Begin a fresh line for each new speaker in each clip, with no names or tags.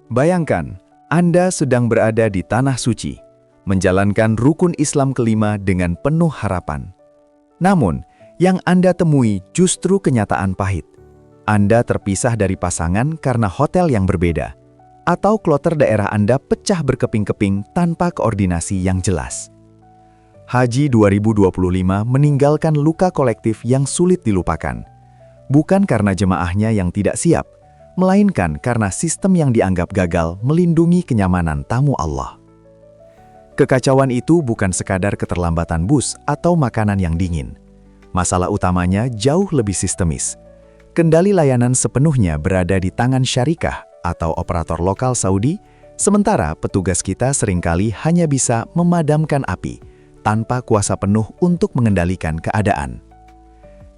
Bayangkan, Anda sedang berada di Tanah Suci, menjalankan rukun Islam kelima dengan penuh harapan. Namun, yang Anda temui justru kenyataan pahit. Anda terpisah dari pasangan karena hotel yang berbeda, atau kloter daerah Anda pecah berkeping-keping tanpa koordinasi yang jelas. Haji 2025 meninggalkan luka kolektif yang sulit dilupakan. Bukan karena jemaahnya yang tidak siap, melainkan karena sistem yang dianggap gagal melindungi kenyamanan tamu Allah. Kekacauan itu bukan sekadar keterlambatan bus atau makanan yang dingin. Masalah utamanya jauh lebih sistemis. Kendali layanan sepenuhnya berada di tangan syarikah atau operator lokal Saudi, sementara petugas kita seringkali hanya bisa memadamkan api tanpa kuasa penuh untuk mengendalikan keadaan.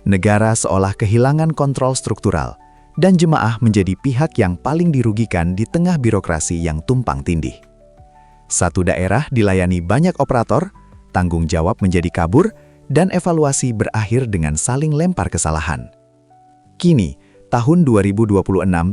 Negara seolah kehilangan kontrol struktural, dan jemaah menjadi pihak yang paling dirugikan di tengah birokrasi yang tumpang tindih. Satu daerah dilayani banyak operator, tanggung jawab menjadi kabur, dan evaluasi berakhir dengan saling lempar kesalahan. Kini, tahun 2026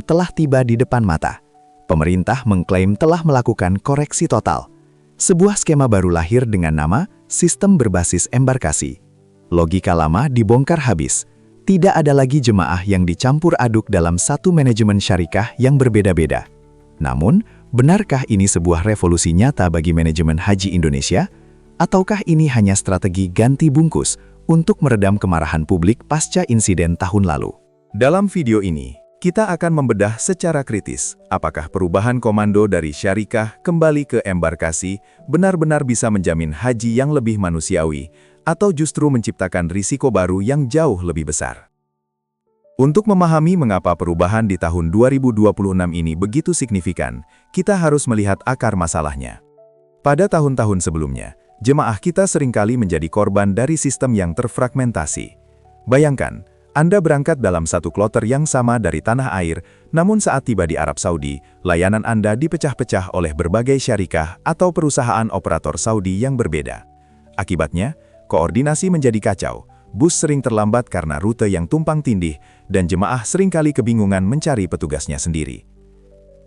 telah tiba di depan mata. Pemerintah mengklaim telah melakukan koreksi total. Sebuah skema baru lahir dengan nama Sistem Berbasis Embarkasi. Logika lama dibongkar habis. Tidak ada lagi jemaah yang dicampur aduk dalam satu manajemen syarikah yang berbeda-beda. Namun, benarkah ini sebuah revolusi nyata bagi manajemen haji Indonesia? Ataukah ini hanya strategi ganti bungkus untuk meredam kemarahan publik pasca insiden tahun lalu? Dalam video ini, kita akan membedah secara kritis apakah perubahan komando dari syarikah kembali ke embarkasi benar-benar bisa menjamin haji yang lebih manusiawi atau justru menciptakan risiko baru yang jauh lebih besar. Untuk memahami mengapa perubahan di tahun 2026 ini begitu signifikan, kita harus melihat akar masalahnya. Pada tahun-tahun sebelumnya, jemaah kita seringkali menjadi korban dari sistem yang terfragmentasi. Bayangkan, Anda berangkat dalam satu kloter yang sama dari tanah air, namun saat tiba di Arab Saudi, layanan Anda dipecah-pecah oleh berbagai syarikah atau perusahaan operator Saudi yang berbeda. Akibatnya, koordinasi menjadi kacau, bus sering terlambat karena rute yang tumpang tindih, dan jemaah seringkali kebingungan mencari petugasnya sendiri.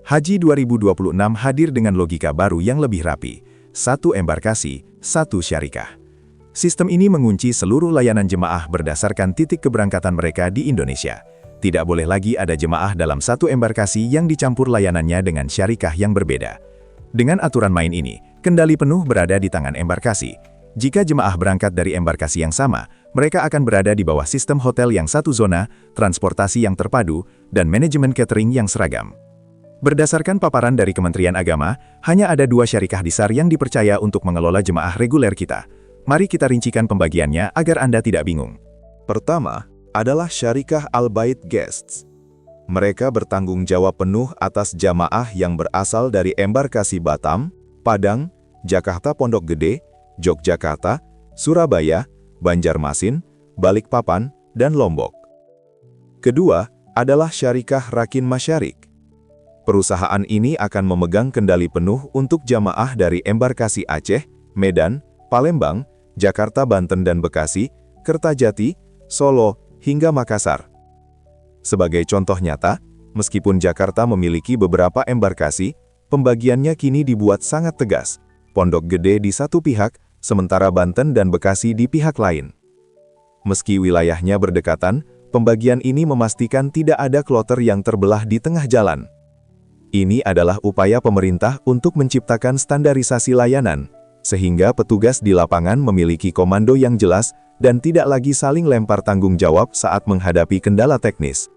Haji 2026 hadir dengan logika baru yang lebih rapi, satu embarkasi, satu syarikah. Sistem ini mengunci seluruh layanan jemaah berdasarkan titik keberangkatan mereka di Indonesia. Tidak boleh lagi ada jemaah dalam satu embarkasi yang dicampur layanannya dengan syarikah yang berbeda. Dengan aturan main ini, kendali penuh berada di tangan embarkasi. Jika jemaah berangkat dari embarkasi yang sama, mereka akan berada di bawah sistem hotel yang satu zona, transportasi yang terpadu, dan manajemen catering yang seragam. Berdasarkan paparan dari Kementerian Agama, hanya ada 2 syarikah besar yang dipercaya untuk mengelola jemaah reguler kita. Mari kita rincikan pembagiannya agar Anda tidak bingung.
Pertama, adalah Syarikah Al-Bait Guests. Mereka bertanggung jawab penuh atas jamaah yang berasal dari embarkasi Batam, Padang, Jakarta Pondok Gede, Yogyakarta, Surabaya, Banjarmasin, Balikpapan, dan Lombok. Kedua, adalah Syarikah Rakin Masyarik. Perusahaan ini akan memegang kendali penuh untuk jamaah dari embarkasi Aceh, Medan, Palembang, Jakarta, Banten dan Bekasi, Kertajati, Solo, hingga Makassar. Sebagai contoh nyata, meskipun Jakarta memiliki beberapa embarkasi, pembagiannya kini dibuat sangat tegas. Pondok Gede di satu pihak, sementara Banten dan Bekasi di pihak lain. Meski wilayahnya berdekatan, pembagian ini memastikan tidak ada kloter yang terbelah di tengah jalan. Ini adalah upaya pemerintah untuk menciptakan standarisasi layanan, sehingga petugas di lapangan memiliki komando yang jelas dan tidak lagi saling lempar tanggung jawab saat menghadapi kendala teknis.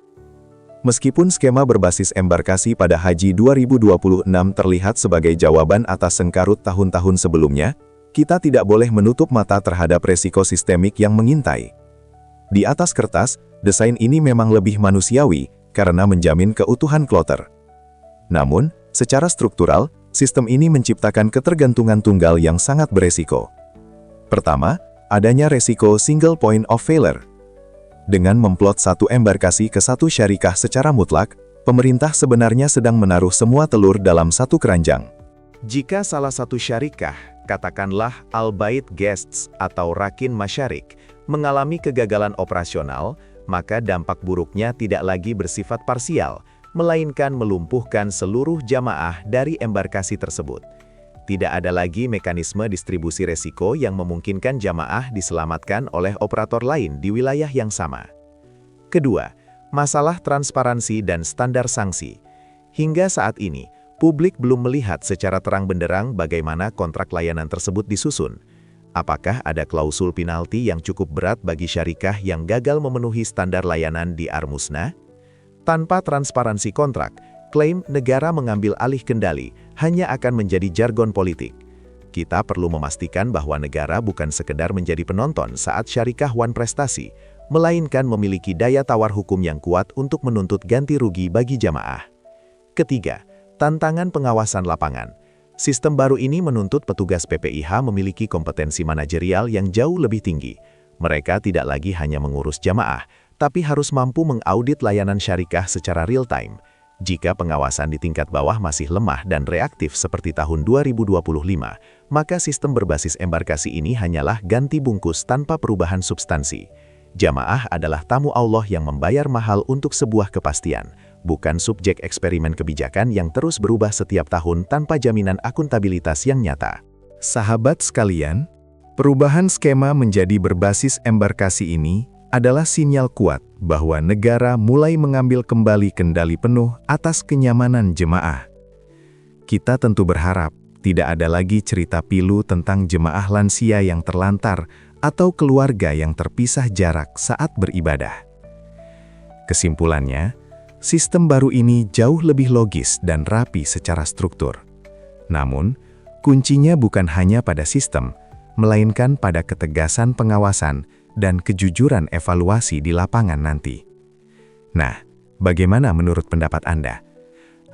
Meskipun skema berbasis embarkasi pada Haji 2026 terlihat sebagai jawaban atas sengkarut tahun-tahun sebelumnya, kita tidak boleh menutup mata terhadap resiko sistemik yang mengintai. Di atas kertas, desain ini memang lebih manusiawi karena menjamin keutuhan kloter. Namun, secara struktural, sistem ini menciptakan ketergantungan tunggal yang sangat beresiko. Pertama, adanya resiko single point of failure. Dengan memplot satu embarkasi ke satu syarikah secara mutlak, pemerintah sebenarnya sedang menaruh semua telur dalam satu keranjang.
Jika salah satu syarikah, katakanlah Al-Bait Guests atau Rakin Masyarik, mengalami kegagalan operasional, maka dampak buruknya tidak lagi bersifat parsial, melainkan melumpuhkan seluruh jamaah dari embarkasi tersebut. Tidak ada lagi mekanisme distribusi resiko yang memungkinkan jamaah diselamatkan oleh operator lain di wilayah yang sama. Kedua, masalah transparansi dan standar sanksi. Hingga saat ini, publik belum melihat secara terang benderang bagaimana kontrak layanan tersebut disusun. Apakah ada klausul penalti yang cukup berat bagi syarikah yang gagal memenuhi standar layanan di Armusna? Tanpa transparansi kontrak, klaim negara mengambil alih kendali hanya akan menjadi jargon politik. Kita perlu memastikan bahwa negara bukan sekedar menjadi penonton saat syarikah wan prestasi, melainkan memiliki daya tawar hukum yang kuat untuk menuntut ganti rugi bagi jamaah. Ketiga, tantangan pengawasan lapangan. Sistem baru ini menuntut petugas PPIH memiliki kompetensi manajerial yang jauh lebih tinggi. Mereka tidak lagi hanya mengurus jamaah, tapi harus mampu mengaudit layanan syarikah secara real-time. Jika pengawasan di tingkat bawah masih lemah dan reaktif seperti tahun 2025, maka sistem berbasis embarkasi ini hanyalah ganti bungkus tanpa perubahan substansi. Jamaah adalah tamu Allah yang membayar mahal untuk sebuah kepastian, bukan subjek eksperimen kebijakan yang terus berubah setiap tahun tanpa jaminan akuntabilitas yang nyata.
Sahabat sekalian, perubahan skema menjadi berbasis embarkasi ini adalah sinyal kuat bahwa negara mulai mengambil kembali kendali penuh atas kenyamanan jemaah. Kita tentu berharap tidak ada lagi cerita pilu tentang jemaah lansia yang terlantar atau keluarga yang terpisah jarak saat beribadah. Kesimpulannya, sistem baru ini jauh lebih logis dan rapi secara struktur. Namun, kuncinya bukan hanya pada sistem, melainkan pada ketegasan pengawasan dan kejujuran evaluasi di lapangan nanti. Nah, bagaimana menurut pendapat Anda?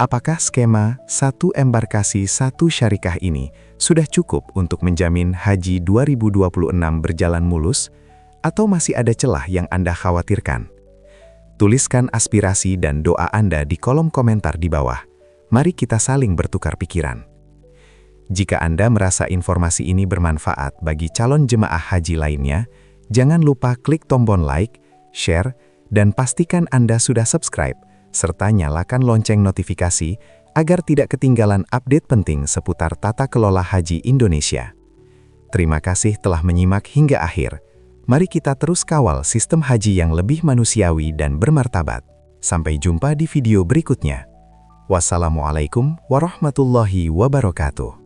Apakah skema satu embarkasi satu syarikah ini sudah cukup untuk menjamin Haji 2026 berjalan mulus, atau masih ada celah yang Anda khawatirkan? Tuliskan aspirasi dan doa Anda di kolom komentar di bawah. Mari kita saling bertukar pikiran. Jika Anda merasa informasi ini bermanfaat bagi calon jemaah haji lainnya, jangan lupa klik tombol like, share, dan pastikan Anda sudah subscribe, serta nyalakan lonceng notifikasi agar tidak ketinggalan update penting seputar tata kelola haji Indonesia. Terima kasih telah menyimak hingga akhir. Mari kita terus kawal sistem haji yang lebih manusiawi dan bermartabat. Sampai jumpa di video berikutnya. Wassalamualaikum warahmatullahi wabarakatuh.